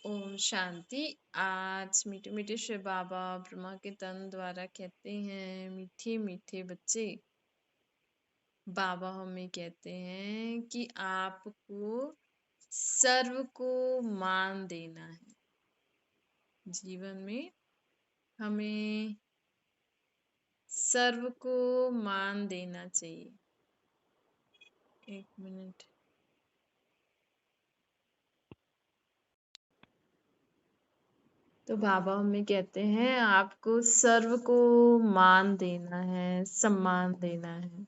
ओम शांति। आज मीठे मीठे शिव बाबा ब्रह्मा के तन द्वारा कहते हैं, मीठे मीठे बच्चे, बाबा हमें कहते हैं कि आपको सर्व को मान देना है। जीवन में हमें सर्व को मान देना चाहिए। एक मिनट। तो बाबा हमें कहते हैं आपको सर्व को मान देना है, सम्मान देना है।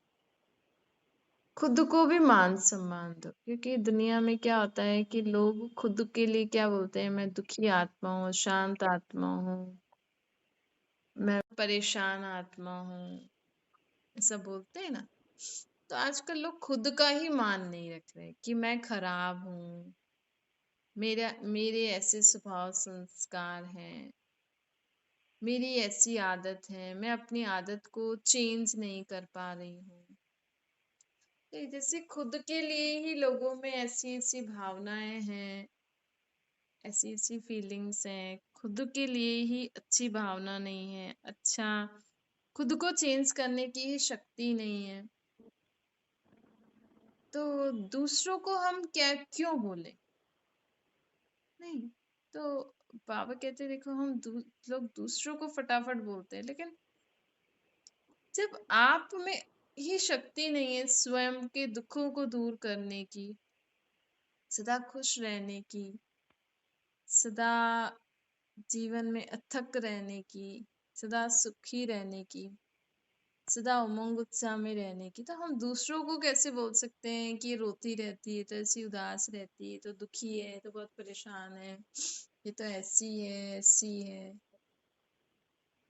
खुद को भी मान सम्मान दो, क्योंकि दुनिया में क्या होता है कि लोग खुद के लिए क्या बोलते हैं, मैं दुखी आत्मा हूँ, शांत आत्मा हूँ, मैं परेशान आत्मा हूँ, ऐसा बोलते हैं ना। तो आजकल लोग खुद का ही मान नहीं रख रहे कि मैं खराब हूँ, मेरे ऐसे स्वभाव संस्कार हैं, मेरी ऐसी आदत है, मैं अपनी आदत को चेंज नहीं कर पा रही हूँ। तो जैसे खुद के लिए ही लोगों में ऐसी ऐसी भावनाएं हैं, ऐसी ऐसी फीलिंग्स हैं, खुद के लिए ही अच्छी भावना नहीं है, अच्छा खुद को चेंज करने की ही शक्ति नहीं है, तो दूसरों को हम क्या क्यों बोले। नहीं, तो बाबा कहते देखो हम लोग दूसरों को फटाफट बोलते हैं, लेकिन जब आप में ही शक्ति नहीं है स्वयं के दुखों को दूर करने की, सदा खुश रहने की, सदा जीवन में अथक रहने की, सदा सुखी रहने की, सदा उमंग उत्साह में रहने की, तो हम दूसरों को कैसे बोल सकते हैं कि ये रोती रहती है, तो ऐसी उदास रहती है, तो दुखी है, तो बहुत परेशान है, ये तो ऐसी है।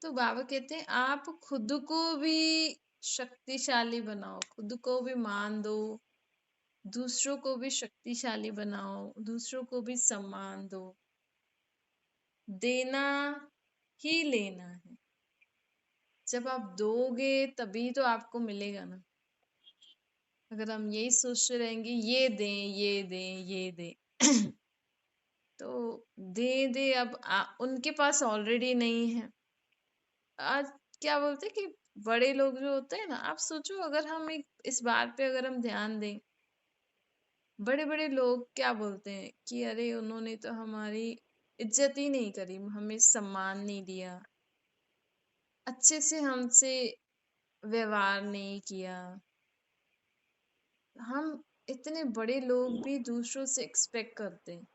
तो बाबा कहते हैं आप खुद को भी शक्तिशाली बनाओ, खुद को भी मान दो, दूसरों को भी शक्तिशाली बनाओ, दूसरों को भी सम्मान दो। देना ही लेना है। जब आप दोगे तभी तो आपको मिलेगा ना। अगर हम यही सोचते रहेंगे ये दें ये दें ये दें तो दे अब उनके पास ऑलरेडी नहीं है। आज क्या बोलते हैं कि बड़े लोग जो होते हैं ना, आप सोचो अगर हम इस बात पे अगर हम ध्यान दें, बड़े बड़े लोग क्या बोलते हैं कि अरे उन्होंने तो हमारी इज्जत ही नहीं करी, हमें सम्मान नहीं दिया, अच्छे से हमसे व्यवहार नहीं किया। हम इतने बड़े लोग भी दूसरों से एक्सपेक्ट करते हैं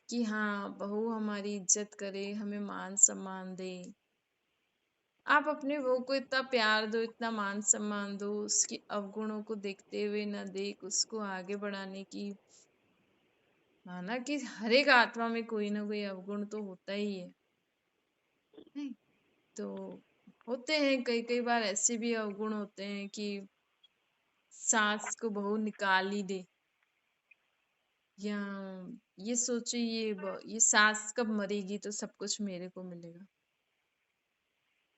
कि हाँ बहू हमारी इज्जत करे, हमें मान सम्मान दे। आप अपने बहू को इतना प्यार दो, इतना मान सम्मान दो, उसके अवगुणों को देखते हुए न देख उसको आगे बढ़ाने की। माना कि हर एक आत्मा में कोई ना कोई अवगुण तो होता ही है, नहीं? तो होते हैं कई कई बार ऐसे भी अवगुण होते हैं कि सास को बहू निकाल ही दे, या ये सोचे ये सास कब मरेगी तो सब कुछ मेरे को मिलेगा।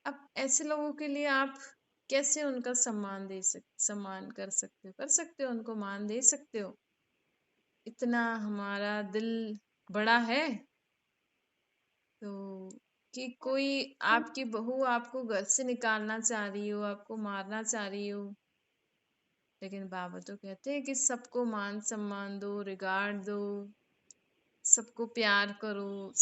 अब ऐसे लोगों के लिए आप कैसे उनका सम्मान कर सकते हो, उनको मान दे सकते हो? इतना हमारा दिल बड़ा है तो कि कोई आपकी बहू आपको घर से निकालना चाह रही हो, आपको मारना चाह रही हो, लेकिन बाबा तो कहते हैं कि सबको मान सम्मान दो, रिगार्ड दो, सबको प्यार करो,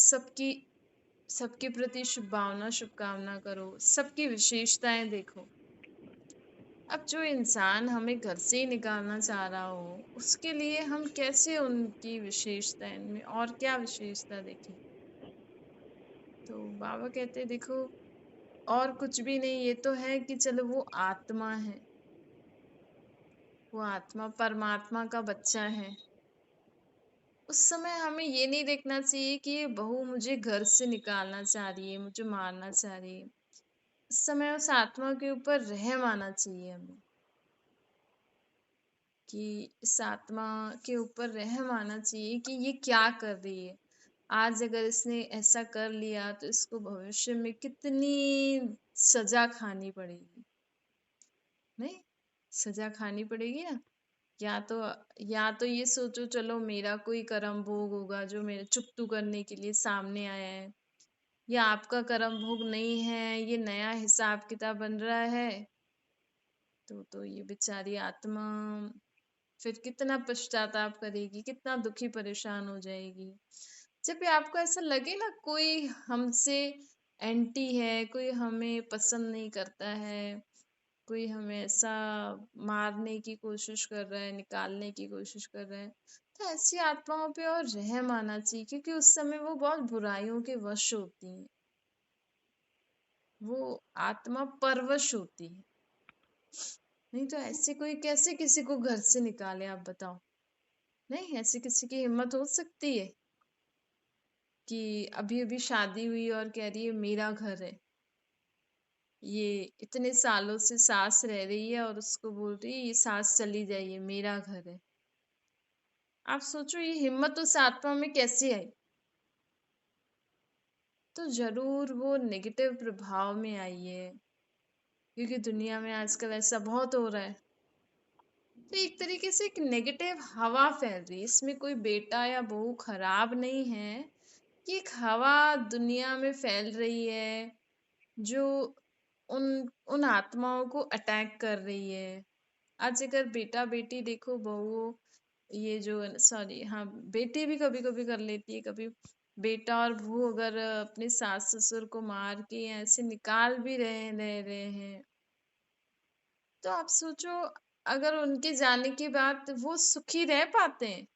सबके प्रति शुभकामना करो, सबकी विशेषताएं देखो। अब जो इंसान हमें घर से ही निकालना चाह रहा हो, उसके लिए हम कैसे उनकी विशेषताएं में और क्या विशेषता देखें? तो बाबा कहते हैं देखो, और कुछ भी नहीं, ये तो है कि चलो वो आत्मा है, वो आत्मा परमात्मा का बच्चा है। उस समय हमें ये नहीं देखना चाहिए कि ये बहू मुझे घर से निकालना चाह रही है, मुझे मारना चाह रही है। उस समय उस आत्मा के ऊपर रहम आना चाहिए हमें, कि इस आत्मा के ऊपर रहम आना चाहिए कि ये क्या कर रही है। आज अगर इसने ऐसा कर लिया तो इसको भविष्य में कितनी सजा खानी पड़ेगी। नहीं, सजा खानी पड़ेगी ना। या तो ये सोचो चलो मेरा कोई कर्म भोग होगा जो मेरे चुकतू करने के लिए सामने आया है, या आपका कर्म भोग नहीं है, ये नया हिसाब किताब बन रहा है। तो ये बेचारी आत्मा फिर कितना पश्चाताप करेगी, कितना दुखी परेशान हो जाएगी। जब भी आपको ऐसा लगे ना कोई हमसे एंटी है, कोई हमें पसंद नहीं करता है, कोई हमें ऐसा मारने की कोशिश कर रहा है, निकालने की कोशिश कर रहा है, तो ऐसी आत्माओं पे और रहम आना चाहिए, क्योंकि उस समय वो बहुत बुराइयों के वश होती हैं। वो आत्मा परवश होती है। नहीं तो ऐसे कोई कैसे किसी को घर से निकाले, आप बताओ। नहीं, ऐसे किसी की हिम्मत हो सकती है कि अभी अभी शादी हुई और कह रही है मेरा घर है, ये इतने सालों से सास रह रही है और उसको बोल रही है ये सास चली जाइए, मेरा घर है। आप सोचो ये हिम्मत उस आत्मा में कैसे आई। तो जरूर वो नेगेटिव प्रभाव में आई है, क्योंकि दुनिया में आजकल ऐसा बहुत हो रहा है। तो एक तरीके से एक नेगेटिव हवा फैल रही है, इसमें कोई बेटा या बहू खराब नहीं है। ये एक हवा दुनिया में फैल रही है जो उन उन आत्माओं को अटैक कर रही है। आज अगर बेटा बेटी देखो, बहू, ये जो सॉरी हाँ, बेटी भी कभी कभी कर लेती है, कभी बेटा और बहू अगर अपने सास ससुर को मार के या ऐसे निकाल भी रह रहे हैं, तो आप सोचो अगर उनके जाने के बाद वो सुखी रह पाते हैं।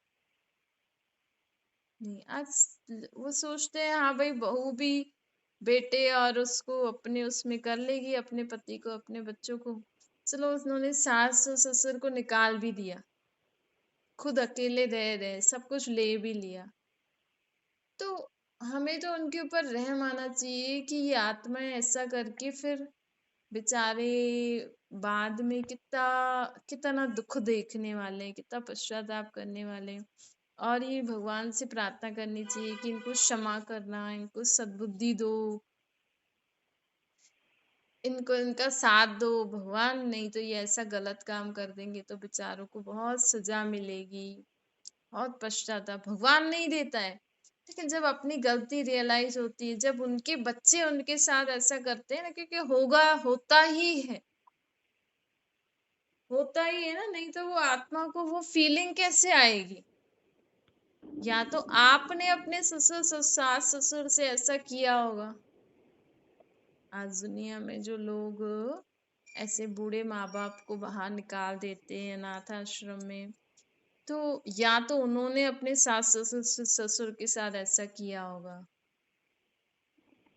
नहीं, आज वो सोचते हैं हाँ भाई बहू भी बेटे और उसको अपने उसमें कर लेगी, अपने पति को, अपने बच्चों को। चलो उन्होंने सास और ससुर को निकाल भी दिया, खुद अकेले रह रहे, सब कुछ ले भी लिया, तो हमें तो उनके ऊपर रहम आना चाहिए कि ये आत्माएं ऐसा करके फिर बेचारे बाद में कितना कितना दुख देखने वाले हैं, कितना पश्चाताप करने वाले हैं। और ये भगवान से प्रार्थना करनी चाहिए कि इनको क्षमा करना, इनको सद्बुद्धि दो, इनको इनका साथ दो भगवान, नहीं तो ये ऐसा गलत काम कर देंगे तो बेचारों को बहुत सजा मिलेगी, बहुत पश्चाताप। भगवान नहीं देता है, लेकिन जब अपनी गलती रियलाइज होती है, जब उनके बच्चे उनके साथ ऐसा करते हैं ना, क्योंकि होगा, होता ही है ना, नहीं तो वो आत्मा को वो फीलिंग कैसे आएगी। या तो आपने अपने सास ससुर से ऐसा किया होगा। आज दुनिया में जो लोग ऐसे बूढ़े माँ बाप को बाहर निकाल देते हैं अनाथ आश्रम में, तो या तो उन्होंने अपने सास ससुर के साथ ऐसा किया होगा,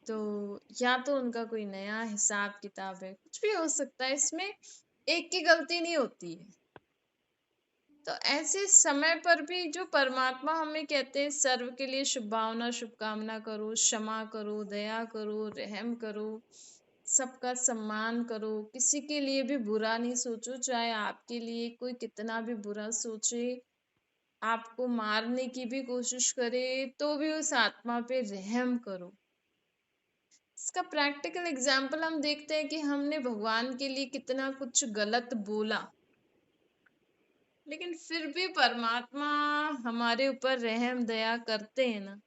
तो या तो उनका कोई नया हिसाब किताब है, कुछ भी हो सकता है, इसमें एक की गलती नहीं होती है। तो ऐसे समय पर भी जो परमात्मा हमें कहते हैं सर्व के लिए शुभ भावना शुभकामना करो, क्षमा करो, दया करो, रहम करो, सबका सम्मान करो, किसी के लिए भी बुरा नहीं सोचो, चाहे आपके लिए कोई कितना भी बुरा सोचे, आपको मारने की भी कोशिश करे, तो भी उस आत्मा पे रहम करो। इसका प्रैक्टिकल एग्जाम्पल हम देखते हैं कि हमने भगवान के लिए कितना कुछ गलत बोला, लेकिन फिर भी परमात्मा हमारे ऊपर रहम दया करते हैं ना।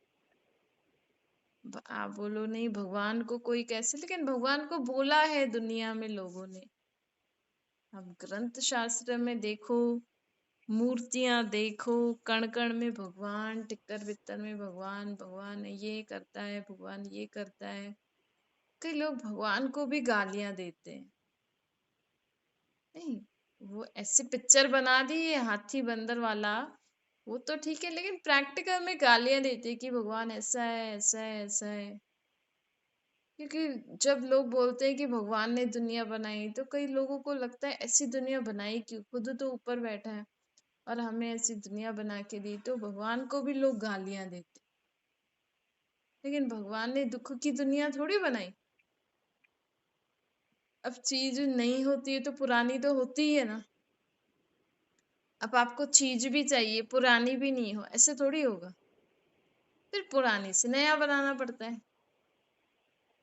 आप बोलो नहीं भगवान को कोई कैसे, लेकिन भगवान को बोला है दुनिया में लोगों ने। अब ग्रंथ शास्त्र में देखो, मूर्तियां देखो, कण कण में भगवान, टिक्कर बित्तर में भगवान, भगवान ये करता है, भगवान ये करता है। कई लोग भगवान को भी गालियां देते हैं। नहीं, वो ऐसे पिक्चर बना दी है हाथी बंदर वाला, वो तो ठीक है, लेकिन प्रैक्टिकल में गालियां देते हैं कि भगवान ऐसा है, ऐसा है, ऐसा है। क्योंकि जब लोग बोलते हैं कि भगवान ने दुनिया बनाई, तो कई लोगों को लगता है ऐसी दुनिया बनाई क्यों, खुद तो ऊपर बैठा है और हमें ऐसी दुनिया बना के दी, तो भगवान को भी लोग गालियां देते। लेकिन भगवान ने दुख की दुनिया थोड़ी बनाई। अब चीज नहीं होती है तो पुरानी तो होती ही है ना। अब आपको चीज भी चाहिए, पुरानी भी नहीं हो, ऐसे थोड़ी होगा, फिर पुरानी से नया बनाना पड़ता है।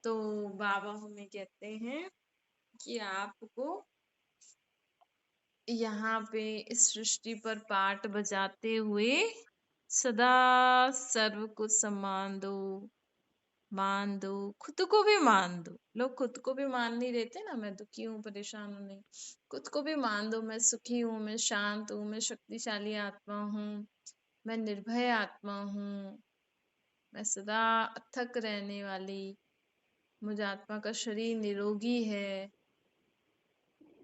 तो बाबा हमें कहते हैं कि आपको यहाँ पे इस सृष्टि पर पाठ बजाते हुए सदा सर्व को सम्मान दो, मान दो, खुद को भी मान दो। लोग खुद को भी मान नहीं देते ना, मैं दुखी हूँ, परेशान हूँ, नहीं, खुद को भी मान दो, मैं सुखी हूँ, मैं शांत हूँ, मैं शक्तिशाली आत्मा हूँ, मैं निर्भय आत्मा हूँ, मैं सदा अथक रहने वाली, मुझ आत्मा का शरीर निरोगी है।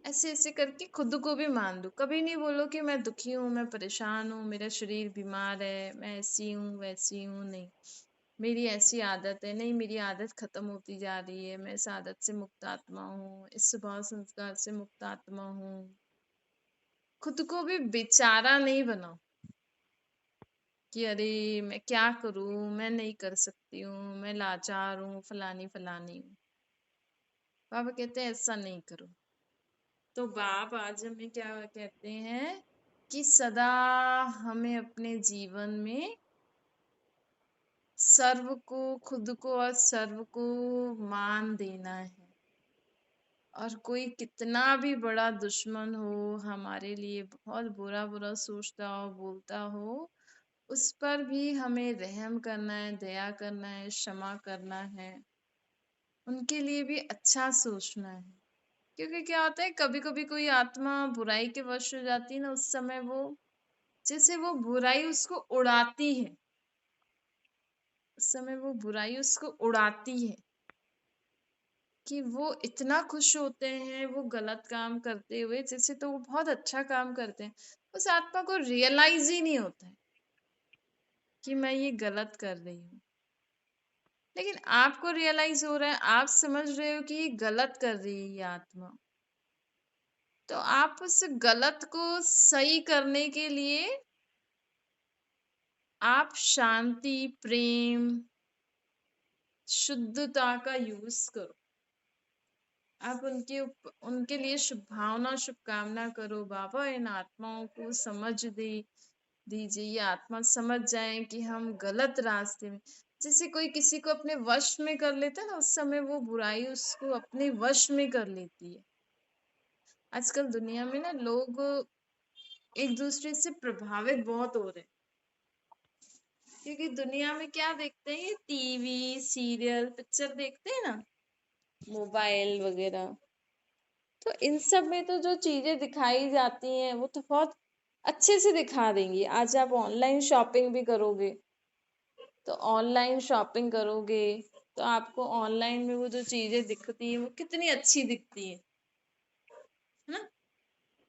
ऐसे ऐसे करके खुद को भी मान दो। कभी नहीं बोलो कि मैं दुखी हूँ, मैं परेशान हूँ, मेरा शरीर बीमार है, मैं ऐसी हूँ वैसी हूँ, नहीं, मेरी ऐसी आदत है, नहीं, मेरी आदत खत्म होती जा रही है, मैं इस आदत से मुक्त आत्मा हूँ, इस स्वभाव संस्कार से मुक्त आत्मा हूँ। खुद को भी बेचारा नहीं बनाओ कि अरे मैं क्या करूँ, मैं नहीं कर सकती हूँ, मैं लाचार हूँ, फलानी फलानी हूँ। बाबा कहते हैं ऐसा नहीं करो। तो बाप आज हमें क्या कहते हैं कि सदा हमें अपने जीवन में सर्व को, खुद को और सर्व को मान देना है। और कोई कितना भी बड़ा दुश्मन हो, हमारे लिए बहुत बुरा बुरा सोचता हो, बोलता हो, उस पर भी हमें रहम करना है, दया करना है, क्षमा करना है, उनके लिए भी अच्छा सोचना है। क्योंकि क्या होता है, कभी कभी कोई आत्मा बुराई के वश हो जाती है ना, उस समय वो, जैसे वो बुराई उसको उड़ाती है, उस समय वो बुराई उसको उड़ाती है, कि वो इतना खुश होते हैं वो गलत काम करते हुए, जैसे तो वो बहुत अच्छा काम करते हैं, उस आत्मा को रियलाइज ही नहीं होता है कि मैं ये गलत कर रही हूँ। लेकिन आपको रियलाइज हो रहा है, आप समझ रहे हो कि ये गलत कर रही है ये आत्मा, तो आप उस गलत को सही करने के लिए आप शांति, प्रेम, शुद्धता का यूज करो। आप उनके लिए शुभ भावना, शुभकामना करो। बाबा इन आत्माओं को समझ दीजिए, ये आत्मा समझ जाए कि हम गलत रास्ते में, जैसे कोई किसी को अपने वश में कर लेता है ना, उस समय वो बुराई उसको अपने वश में कर लेती है। आजकल दुनिया में ना लोग एक दूसरे से प्रभावित बहुत हो रहे हैं, क्योंकि दुनिया में क्या देखते हैं, टीवी, सीरियल, पिक्चर देखते हैं ना, मोबाइल वगैरह, तो इन सब में तो जो चीजें दिखाई जाती हैं वो तो बहुत अच्छे से दिखा देंगी। आज आप ऑनलाइन शॉपिंग भी करोगे, तो ऑनलाइन शॉपिंग करोगे तो आपको ऑनलाइन में वो जो चीजें दिखती है वो कितनी अच्छी दिखती है ना।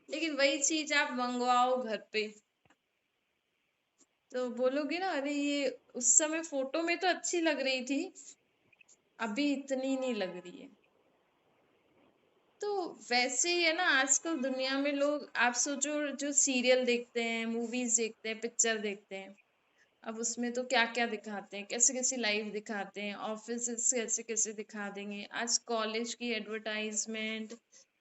लेकिन वही चीज आप मंगवाओ घर पे, तो बोलोगे ना, अरे ये उस समय फोटो में तो अच्छी लग रही थी, अभी इतनी नहीं लग रही है। तो वैसे ही है ना, आजकल दुनिया में लोग, आप सोचो, जो सीरियल देखते हैं, मूवीज देखते हैं, पिक्चर देखते हैं, अब उसमें तो क्या क्या दिखाते हैं, कैसे कैसे लाइफ दिखाते हैं, ऑफिस कैसे कैसे दिखा देंगे, आज कॉलेज की एडवर्टाइजमेंट,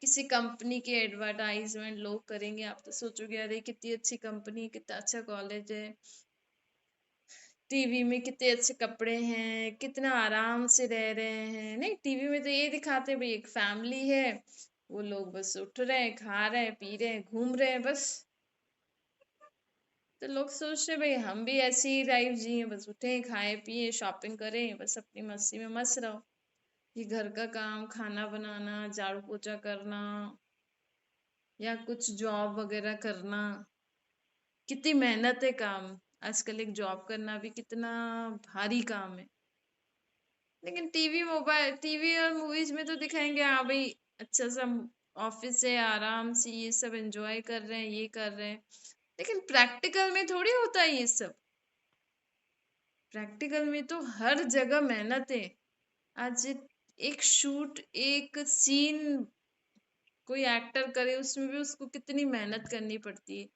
किसी कंपनी की एडवर्टाइजमेंट लोग करेंगे, आप तो सोचोगे अरे कितनी अच्छी कंपनी, कितना अच्छा कॉलेज है, टीवी में कितने अच्छे कपड़े हैं, कितना आराम से रह रहे हैं। नहीं, टीवी में तो ये दिखाते हैं भाई एक फैमिली है, वो लोग बस उठ रहे हैं, खा रहे हैं, पी रहे हैं, घूम रहे हैं बस। तो लोग सोचते हैं भाई हम भी ऐसी ही लाइफ जिए, बस उठे, खाए, पिए, शॉपिंग करें, बस अपनी मस्ती में मस्त रहो। ये घर का काम, खाना बनाना, झाड़ू पोछा करना, या कुछ जॉब वगैरह करना, कितनी मेहनत है काम। आजकल एक जॉब करना भी कितना भारी काम है। लेकिन टीवी और मूवीज में तो दिखाएंगे, हाँ भाई अच्छा सा ऑफिस से आराम से ये सब एंजॉय कर रहे हैं, ये कर रहे हैं। लेकिन प्रैक्टिकल में थोड़ी होता है ये सब। प्रैक्टिकल में तो हर जगह मेहनत है। आज एक शूट, एक सीन कोई एक्टर करे, उसमें भी उसको कितनी मेहनत करनी पड़ती है,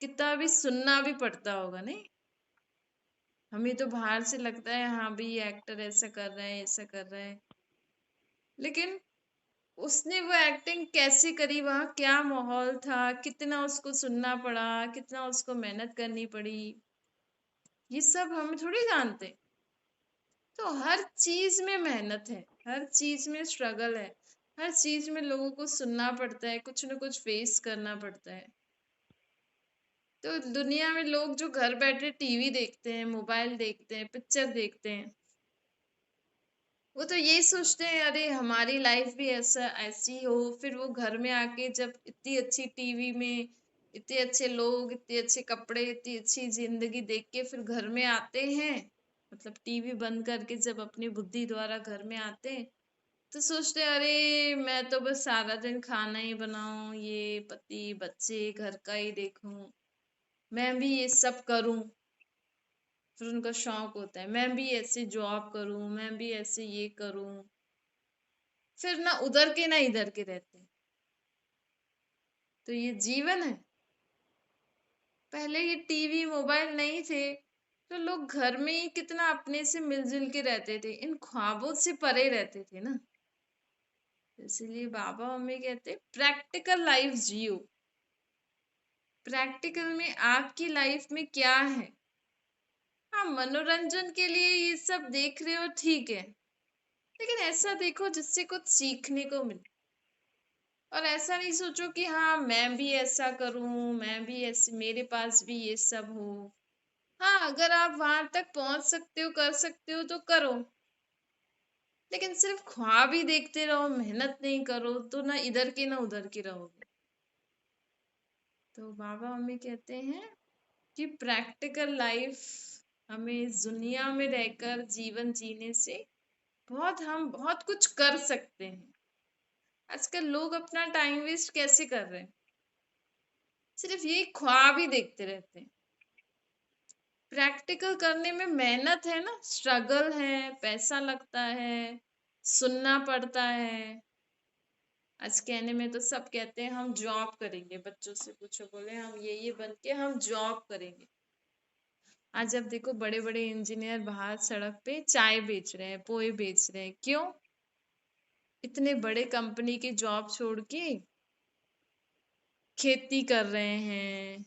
कितना भी सुनना भी पड़ता होगा, नहीं। हमें तो बाहर से लगता है हाँ भाई ये एक्टर ऐसा कर रहा है, ऐसा कर रहा है, लेकिन उसने वो एक्टिंग कैसे करी, वहां क्या माहौल था, कितना उसको सुनना पड़ा, कितना उसको मेहनत करनी पड़ी, ये सब हम थोड़ी जानते। तो हर चीज में मेहनत है, हर चीज में स्ट्रगल है। हर चीज में लोगों को सुनना पड़ता है, कुछ ना कुछ फेस करना पड़ता है। तो दुनिया में लोग जो घर बैठे टीवी देखते हैं, मोबाइल देखते हैं, पिक्चर देखते हैं, वो तो यही सोचते हैं अरे हमारी लाइफ भी ऐसी हो। फिर वो घर में आके जब इतनी अच्छी टीवी में इतने अच्छे लोग, इतने अच्छे कपड़े, इतनी अच्छी जिंदगी देख के फिर घर में आते हैं, मतलब टीवी बंद करके जब अपनी बुद्धि द्वारा घर में आते हैं, तो सोचते हैं अरे मैं तो बस सारा दिन खाना ही बनाऊं, ये पति बच्चे घर का ही देखूं, मैं भी ये सब करूं। फिर उनका शौक होता है मैं भी ऐसे जॉब करूं, मैं भी ऐसे ये करूं। फिर ना उधर के ना इधर के रहते हैं। तो ये जीवन है। पहले ये टीवी मोबाइल नहीं थे तो लोग घर में ही कितना अपने से मिलजुल के रहते थे, इन ख्वाबों से परे रहते थे ना। इसीलिए बाबा मम्मी कहते प्रैक्टिकल लाइफ जियो। प्रैक्टिकल में आपकी लाइफ में क्या है? हाँ, मनोरंजन के लिए ये सब देख रहे हो ठीक है, लेकिन ऐसा देखो जिससे कुछ सीखने को मिले। और ऐसा नहीं सोचो कि हाँ मैं भी ऐसा करूं, मैं भी ऐसे, मेरे पास भी ये सब हो। हाँ, अगर आप वहां तक पहुंच सकते हो, कर सकते हो तो करो, लेकिन सिर्फ ख्वाब ही देखते रहो, मेहनत नहीं करो तो ना इधर के ना उधर के रहोगे। तो बाबा मम्मी कहते हैं कि प्रैक्टिकल लाइफ हमें इस दुनिया में रहकर जीवन जीने से हम बहुत कुछ कर सकते हैं। आजकल लोग अपना टाइम वेस्ट कैसे कर रहे हैं? सिर्फ यही ख्वाब ही देखते रहते हैं। प्रैक्टिकल करने में मेहनत है ना, स्ट्रगल है, पैसा लगता है, सुनना पड़ता है। आज कहने में तो सब कहते हैं हम जॉब करेंगे, बच्चों से पूछो बोले हम ये बन के हम जॉब करेंगे। आज अब देखो बड़े बड़े इंजीनियर बाहर सड़क पे चाय बेच रहे हैं, पोए बेच रहे हैं, क्यों? इतने बड़े कंपनी की जॉब छोड़ के खेती कर रहे हैं,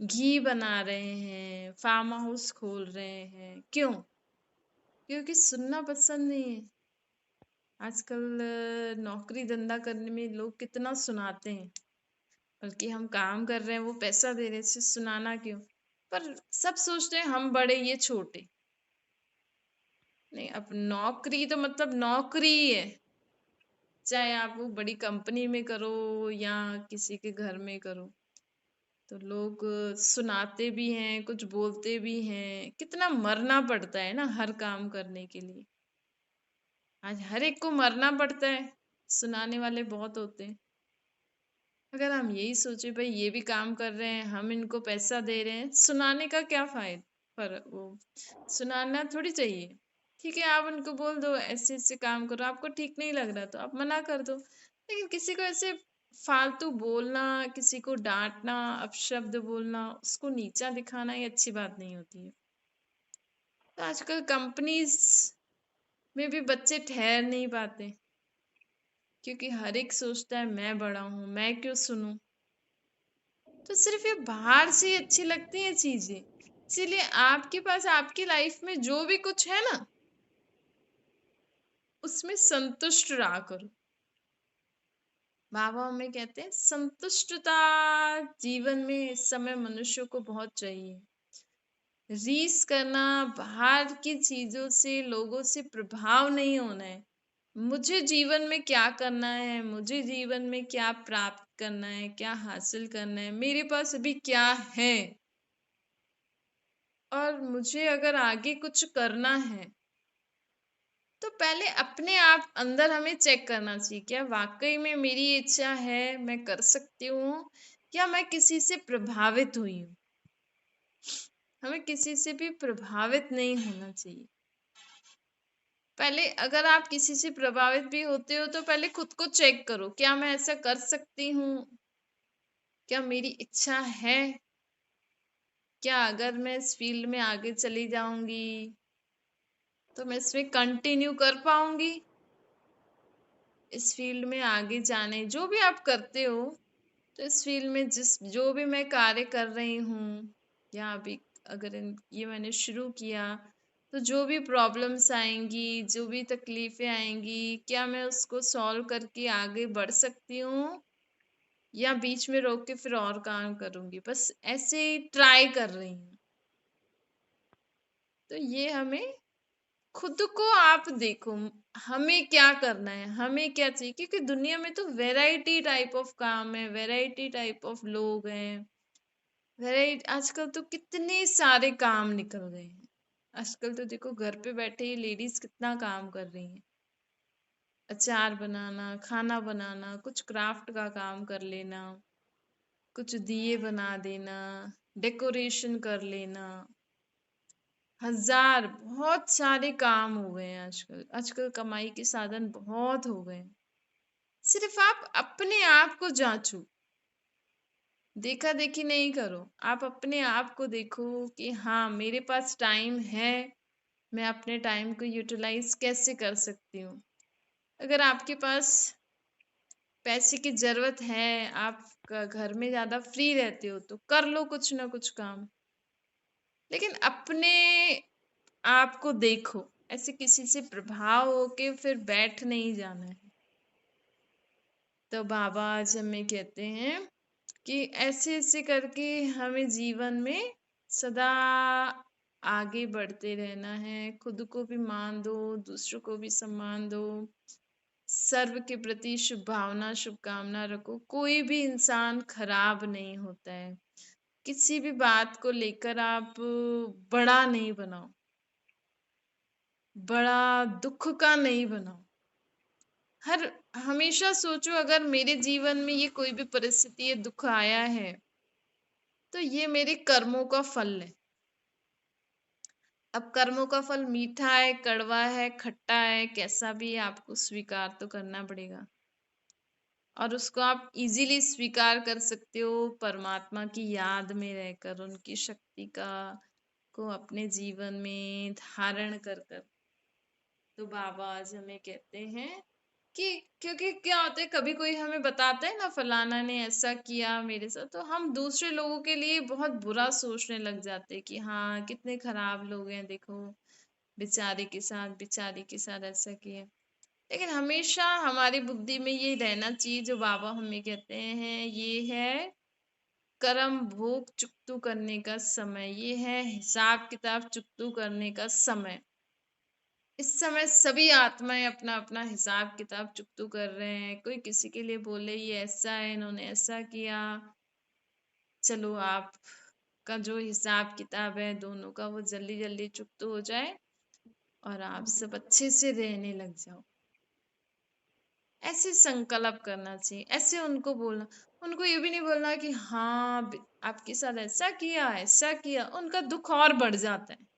घी बना रहे हैं, फार्म हाउस खोल रहे हैं, क्यों? क्योंकि सुनना पसंद नहीं है। आजकल नौकरी धंधा करने में लोग कितना सुनाते हैं, बल्कि हम काम कर रहे हैं, वो पैसा दे रहे हैं, सिर्फ सुनाना क्यों? पर सब सोचते हैं हम बड़े ये छोटे। नहीं, अब नौकरी तो मतलब नौकरी ही है, चाहे आप वो बड़ी कंपनी में करो या किसी के घर में करो। तो लोग सुनाते भी हैं, कुछ बोलते भी हैं, कितना मरना पड़ता है ना हर काम करने के लिए। आज हर एक को मरना पड़ता है, सुनाने वाले बहुत होते हैं। अगर हम यही सोचे भाई ये भी काम कर रहे हैं, हम इनको पैसा दे रहे हैं, सुनाने का क्या फायदा? पर वो सुनाना थोड़ी चाहिए। ठीक है, आप उनको बोल दो ऐसे ऐसे काम करो, आपको ठीक नहीं लग रहा तो आप मना कर दो, लेकिन किसी को ऐसे फालतू बोलना, किसी को डांटना, अपशब्द बोलना, उसको नीचा दिखाना, ये अच्छी बात नहीं होती है। तो आजकल कंपनीज में भी बच्चे ठहर नहीं पाते, क्योंकि हर एक सोचता है मैं बड़ा हूं, मैं क्यों सुनूं। तो सिर्फ ये बाहर से ही अच्छी लगती है चीजें। इसीलिए आपके पास आपकी लाइफ में जो भी कुछ है ना, उसमें संतुष्ट रहा करो। बाबा हमें कहते हैं संतुष्टता जीवन में इस समय मनुष्य को बहुत चाहिए। रीस करना, बाहर की चीजों से, लोगों से प्रभाव नहीं होना है। मुझे जीवन में क्या करना है, मुझे जीवन में क्या प्राप्त करना है, क्या हासिल करना है, मेरे पास अभी क्या है, और मुझे अगर आगे कुछ करना है तो पहले अपने आप अंदर हमें चेक करना चाहिए, क्या वाकई में मेरी इच्छा है, मैं कर सकती हूँ, या मैं किसी से प्रभावित हुई हूँ। हमें किसी से भी प्रभावित नहीं होना चाहिए। पहले अगर आप किसी से प्रभावित भी होते हो तो पहले खुद को चेक करो, क्या मैं ऐसा कर सकती हूँ, क्या मेरी इच्छा है, क्या अगर मैं इस फील्ड में आगे चली जाऊंगी तो मैं इसमें कंटिन्यू कर पाऊंगी। इस फील्ड में आगे जाने जो भी आप करते हो, तो इस फील्ड में जो भी मैं कार्य कर रही हूँ, या अभी अगर ये मैंने शुरू किया तो जो भी प्रॉब्लम्स आएंगी, जो भी तकलीफें आएंगी, क्या मैं उसको सॉल्व करके आगे बढ़ सकती हूँ या बीच में रोक के फिर और काम करूंगी, बस ऐसे ही ट्राई कर रही हूँ। तो ये हमें खुद को आप देखो, हमें क्या करना है, हमें क्या चाहिए, क्योंकि दुनिया में तो वैरायटी टाइप ऑफ काम है, वैरायटी टाइप ऑफ लोग हैं, वैरायटी। आजकल तो कितने सारे काम निकल गए हैं। आजकल तो देखो घर पे बैठे ही लेडीज कितना काम कर रही हैं। अचार बनाना, खाना बनाना, कुछ क्राफ्ट का काम कर लेना, कुछ दिए बना देना, डेकोरेशन कर लेना, हजार बहुत सारे काम हो गए हैं आजकल। आजकल कमाई के साधन बहुत हो गए हैं। सिर्फ आप अपने आप को जांचो, देखा देखी नहीं करो। आप अपने आप को देखो कि हाँ, मेरे पास टाइम है, मैं अपने टाइम को यूटिलाइज कैसे कर सकती हूँ। अगर आपके पास पैसे की जरूरत है, आप घर में ज्यादा फ्री रहते हो, तो कर लो कुछ ना कुछ काम, लेकिन अपने आप को देखो। ऐसे किसी से प्रभाव होके फिर बैठ नहीं जाना है। तो बाबा आज हमें कहते हैं कि ऐसे ऐसे करके हमें जीवन में सदा आगे बढ़ते रहना है। खुद को भी मान दो, दूसरों को भी सम्मान दो, सर्व के प्रति शुभ भावना, शुभकामना रखो। कोई भी इंसान खराब नहीं होता है। किसी भी बात को लेकर आप बड़ा नहीं बनाओ, बड़ा दुख का नहीं बनाओ। हर हमेशा सोचो, अगर मेरे जीवन में ये कोई भी परिस्थिति, ये दुख आया है, तो ये मेरे कर्मों का फल है। अब कर्मों का फल मीठा है, कड़वा है, खट्टा है, कैसा भी है, आपको स्वीकार तो करना पड़ेगा। और उसको आप इजीली स्वीकार कर सकते हो परमात्मा की याद में रहकर, उनकी शक्ति का को अपने जीवन में धारण कर कर। तो बाबा आज हमें कहते हैं कि क्योंकि क्या होता है, कभी कोई हमें बताता है ना, फलाना ने ऐसा किया मेरे साथ, तो हम दूसरे लोगों के लिए बहुत बुरा सोचने लग जाते हैं कि हाँ, कितने खराब लोग हैं, देखो बेचारे के साथ, बेचारी के साथ ऐसा किया। लेकिन हमेशा हमारी बुद्धि में ये रहना चाहिए, जो बाबा हमें कहते हैं, ये है कर्म भोग चुकतू करने का समय, ये है हिसाब किताब चुकतू करने का समय। इस समय सभी आत्माएं अपना अपना हिसाब किताब चुकतू कर रहे हैं। कोई किसी के लिए बोले ये ऐसा है, इन्होंने ऐसा किया, चलो आप का जो हिसाब किताब है दोनों का, वो जल्दी जल्दी चुकतू हो जाए और आप सब अच्छे से रहने लग जाओ। ऐसे संकल्प करना चाहिए, ऐसे उनको बोलना। उनको ये भी नहीं बोलना कि हाँ आपके साथ ऐसा किया, ऐसा किया, उनका दुख और बढ़ जाता है।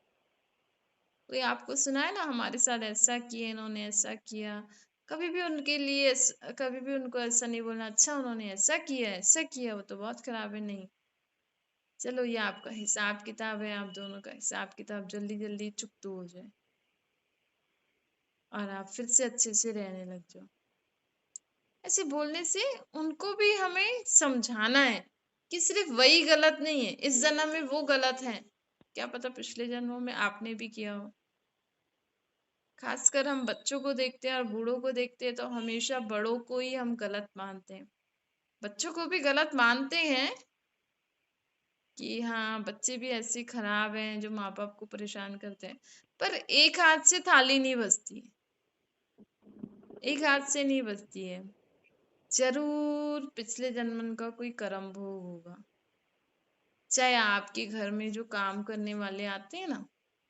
कोई आपको सुनाए ना, हमारे साथ ऐसा किया, इन्होंने ऐसा किया, कभी भी उनके लिए कभी भी उनको ऐसा नहीं बोलना, अच्छा उन्होंने ऐसा किया, ऐसा किया, वो तो बहुत खराब है। नहीं, चलो ये आपका हिसाब किताब है, आप दोनों का हिसाब किताब जल्दी जल्दी चुकतू हो जाए और आप फिर से अच्छे से रहने लग जाओ। ऐसे बोलने से उनको भी हमें समझाना है कि सिर्फ वही गलत नहीं है, इस जन्म में वो गलत है, क्या पता पिछले जन्मों में आपने भी किया हो। खासकर हम बच्चों को देखते हैं और बूढ़ों को देखते हैं, तो हमेशा बड़ों को ही हम गलत मानते हैं। बच्चों को भी गलत मानते हैं कि हाँ, बच्चे भी ऐसे खराब हैं जो माँ बाप को परेशान करते हैं, पर एक हाथ से थाली नहीं बजती है, एक हाथ से नहीं बजती है। जरूर पिछले जन्म का कोई कर्म भोग होगा। चाहे आपके घर में जो काम करने वाले आते हैं ना,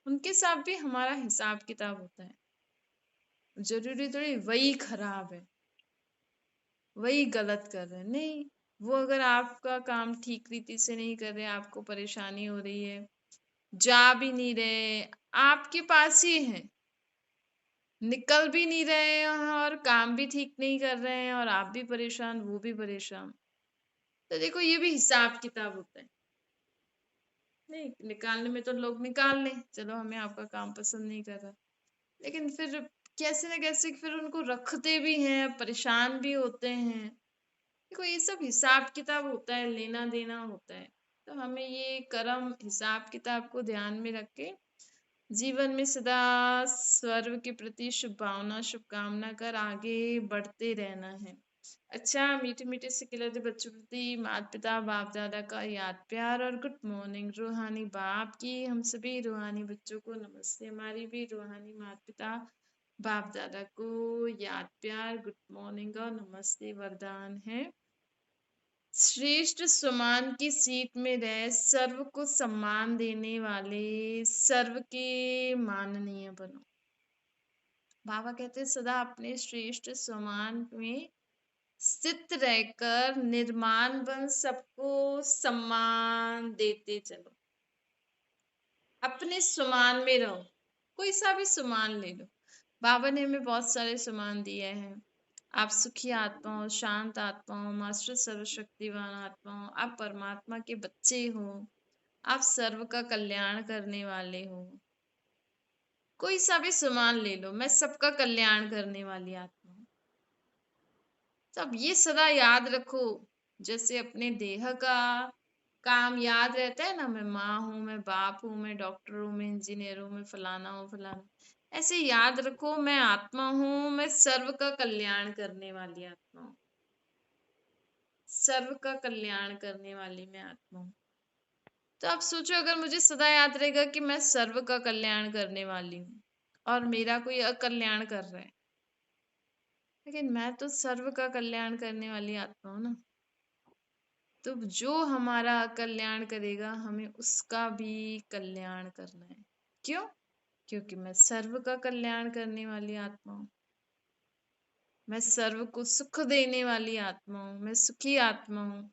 उनके साथ भी हमारा हिसाब किताब होता है। जरूरी थोड़ी वही खराब है, वही गलत कर रहे हैं, नहीं। वो अगर आपका काम ठीक रीति से नहीं कर रहे, आपको परेशानी हो रही है, जा भी नहीं रहे, आपके पास ही है, निकल भी नहीं रहे हैं और काम भी ठीक नहीं कर रहे हैं, और आप भी परेशान, वो भी परेशान, तो देखो ये भी हिसाब किताब होता है। नहीं, निकालने में तो लोग निकाल लें, चलो हमें आपका काम पसंद नहीं कर रहा, लेकिन फिर कैसे न कैसे फिर उनको रखते भी हैं, परेशान भी होते हैं। देखो ये सब हिसाब किताब होता है, लेना देना होता है। तो हमें ये कर्म हिसाब किताब को ध्यान में रख के जीवन में सदा स्वर्ग के प्रति शुभ भावना शुभकामना कर आगे बढ़ते रहना है। अच्छा, मीठे मीठे से खिलते बच्चों के प्रति माता पिता बाप दादा का याद प्यार और गुड मॉर्निंग। रूहानी बाप की हम सभी रूहानी बच्चों को नमस्ते। हमारी भी रूहानी माता पिता बाप दादा को याद प्यार गुड मॉर्निंग और नमस्ते वरदान है। श्रेष्ठ सम्मान की सीट में रह सर्व को सम्मान देने वाले सर्व के माननीय बनो। बाबा कहते हैं सदा अपने श्रेष्ठ सम्मान में स्थित रहकर निर्माण बन सबको सम्मान देते चलो। अपने सम्मान में रहो, कोई सा भी सम्मान ले लो। बाबा ने हमें बहुत सारे सम्मान दिए हैं। आप सुखी आत्मा हो, शांत आत्मा हो, मास्टर सर्वशक्तिवान आत्मा हो, आप परमात्मा के बच्चे हो, आप सर्व का कल्याण करने वाले हो। कोई सा भी सम्मान ले लो, मैं सबका कल्याण करने वाली आत्मा हूँ। तो अब ये सदा याद रखो, जैसे अपने देह का काम याद रहता है ना, मैं माँ हूँ, मैं बाप हूँ, मैं डॉक्टर हूँ, मैं इंजीनियर हूँ, मैं फलाना हूँ फलाना, ऐसे याद रखो मैं आत्मा हूँ, मैं सर्व का कल्याण करने वाली आत्मा हूँ। सर्व का कल्याण करने वाली मैं आत्मा हूँ। तो आप सोचो, अगर मुझे सदा याद रहेगा कि मैं सर्व का कल्याण करने वाली हूँ और मेरा कोई अकल्याण कर रहा है, लेकिन मैं तो सर्व का कल्याण करने वाली आत्मा हूँ ना। तो जो हमारा कल्याण करेगा हमें उसका भी कल्याण करना है। क्यों? क्योंकि मैं सर्व का कल्याण करने वाली आत्मा हूँ। मैं सर्व को सुख देने वाली आत्मा हूँ, मैं सुखी आत्मा हूँ,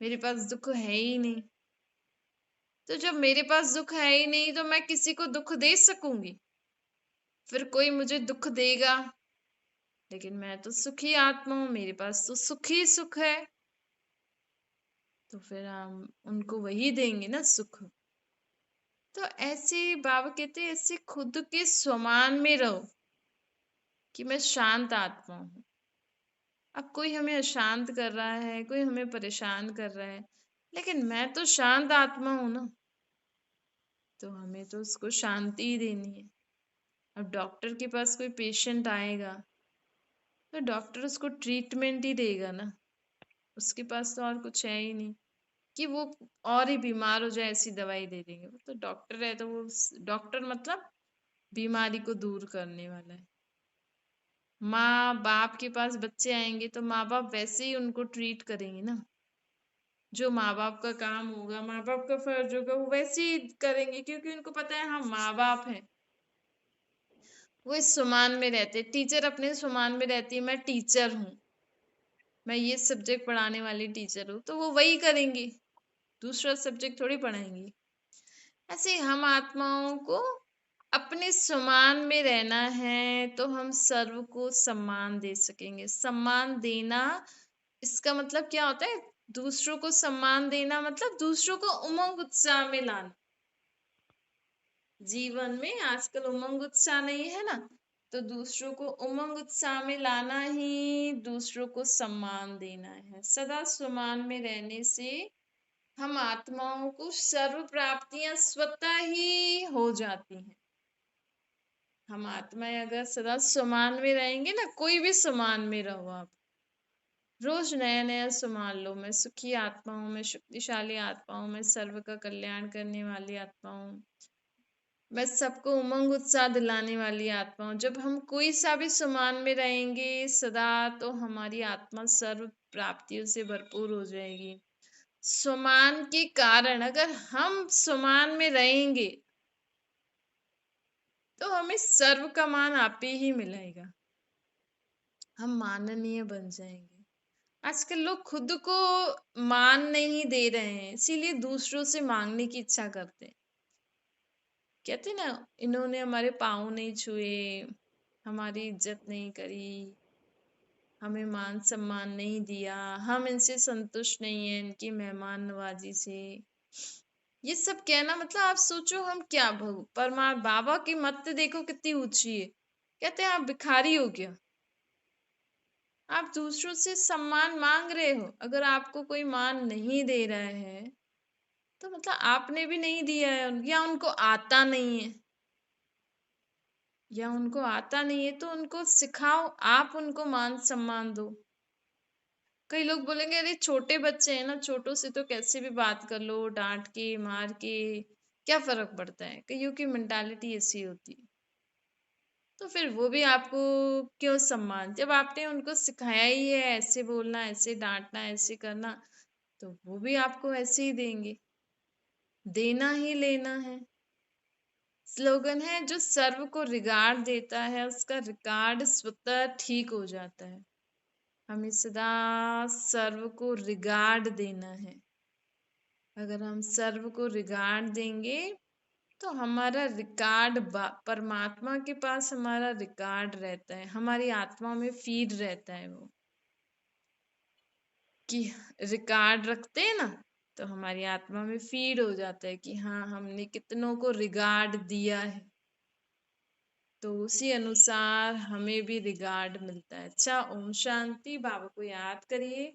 मेरे पास दुख है ही नहीं। तो जब मेरे पास दुख है ही नहीं तो मैं किसी को दुख दे सकूंगी? फिर कोई मुझे दुख देगा, लेकिन मैं तो सुखी आत्मा हूँ, मेरे पास तो सुख ही सुख है, तो फिर हम उनको वही देंगे ना सुख। तो ऐसे बाबा कहते हैं ऐसे खुद के स्वमान में रहो कि मैं शांत आत्मा हूँ। अब कोई हमें अशांत कर रहा है, कोई हमें परेशान कर रहा है, लेकिन मैं तो शांत आत्मा हूं ना, तो हमें तो उसको शांति ही देनी है। अब डॉक्टर के पास कोई पेशेंट आएगा तो डॉक्टर उसको ट्रीटमेंट ही देगा ना, उसके पास तो और कुछ है ही नहीं कि वो और ही बीमार हो जाए ऐसी दवाई दे देंगे। वो तो डॉक्टर है, तो वो डॉक्टर मतलब बीमारी को दूर करने वाला है। माँ बाप के पास बच्चे आएंगे तो माँ बाप वैसे ही उनको ट्रीट करेंगे ना। जो माँ बाप का काम होगा, माँ बाप का फर्ज होगा, वो वैसे ही करेंगे, क्योंकि उनको पता है हम माँ बाप हैं। वो इस सम्मान में रहते। टीचर अपने सम्मान में रहती है, मैं टीचर हूँ, मैं ये सब्जेक्ट पढ़ाने वाली टीचर हूँ, तो वो वही करेंगी, दूसरा सब्जेक्ट थोड़ी पढ़ाएंगी। ऐसे हम आत्माओं को अपने सम्मान में रहना है, तो हम सर्व को सम्मान दे सकेंगे। सम्मान देना, इसका मतलब क्या होता है? दूसरों को सम्मान देना मतलब दूसरों को उमंग उत्साह में लाना। जीवन में आजकल उमंग उत्साह नहीं है ना, तो दूसरों को उमंग उत्साह में लाना ही दूसरों को सम्मान देना है। सदा सम्मान में रहने से हम आत्माओं को सर्व प्राप्तियां स्वतः ही हो जाती हैं। हम आत्माएं अगर सदा सम्मान में रहेंगे ना, कोई भी सम्मान में रहो आप, रोज नया नया सम्मान लो। मैं सुखी आत्मा हूँ, मैं शक्तिशाली आत्मा हूँ, मैं सर्व का कल्याण करने वाली आत्मा हूँ, मैं सबको उमंग उत्साह दिलाने वाली आत्मा हूँ। जब हम कोई सा भी सम्मान में रहेंगे सदा, तो हमारी आत्मा सर्व प्राप्तियों से भरपूर हो जाएगी। सम्मान के कारण अगर हम सम्मान में रहेंगे तो हमें सर्व का मान आप ही मिलेगा, हम माननीय बन जाएंगे। आजकल लोग खुद को मान नहीं दे रहे हैं, इसीलिए दूसरों से मांगने की इच्छा करते हैं। कहते ना, इन्होंने हमारे पाँव नहीं छुए, हमारी इज्जत नहीं करी, हमें मान सम्मान नहीं दिया, हम इनसे संतुष्ट नहीं है, इनकी मेहमान नवाजी से। ये सब कहना मतलब आप सोचो हम क्या परमार बाबा की मत देखो कितनी ऊंची है। कहते हैं आप भिखारी हो क्या? आप दूसरों से सम्मान मांग रहे हो। अगर आपको कोई मान नहीं दे रहा है तो मतलब आपने भी नहीं दिया है या उनको आता नहीं है। या उनको आता नहीं है तो उनको सिखाओ, आप उनको मान सम्मान दो। कई लोग बोलेंगे अरे छोटे बच्चे हैं ना, छोटों से तो कैसे भी बात कर लो, डांट के मार के क्या फर्क पड़ता है। कईयों की मेंटालिटी ऐसी होती है। तो फिर वो भी आपको क्यों सम्मान, जब आपने उनको सिखाया ही है ऐसे बोलना, ऐसे डांटना, ऐसे करना, तो वो भी आपको ऐसे ही देंगे। देना ही लेना है। स्लोगन है, जो सर्व को रिगार्ड देता है उसका रिकॉर्ड स्वतः ठीक हो जाता है। हमें सदा सर्व को रिगार्ड देना है। अगर हम सर्व को रिगार्ड देंगे तो हमारा रिकॉर्ड परमात्मा के पास हमारा रिकॉर्ड रहता है, हमारी आत्मा में फीड रहता है वो, कि रिकॉर्ड रखते हैं ना, तो हमारी आत्मा में फीड हो जाता है कि हाँ हमने कितनों को रिगार्ड दिया है, तो उसी अनुसार हमें भी रिगार्ड मिलता है। अच्छा, ओम शांति। बाबा को याद करिए।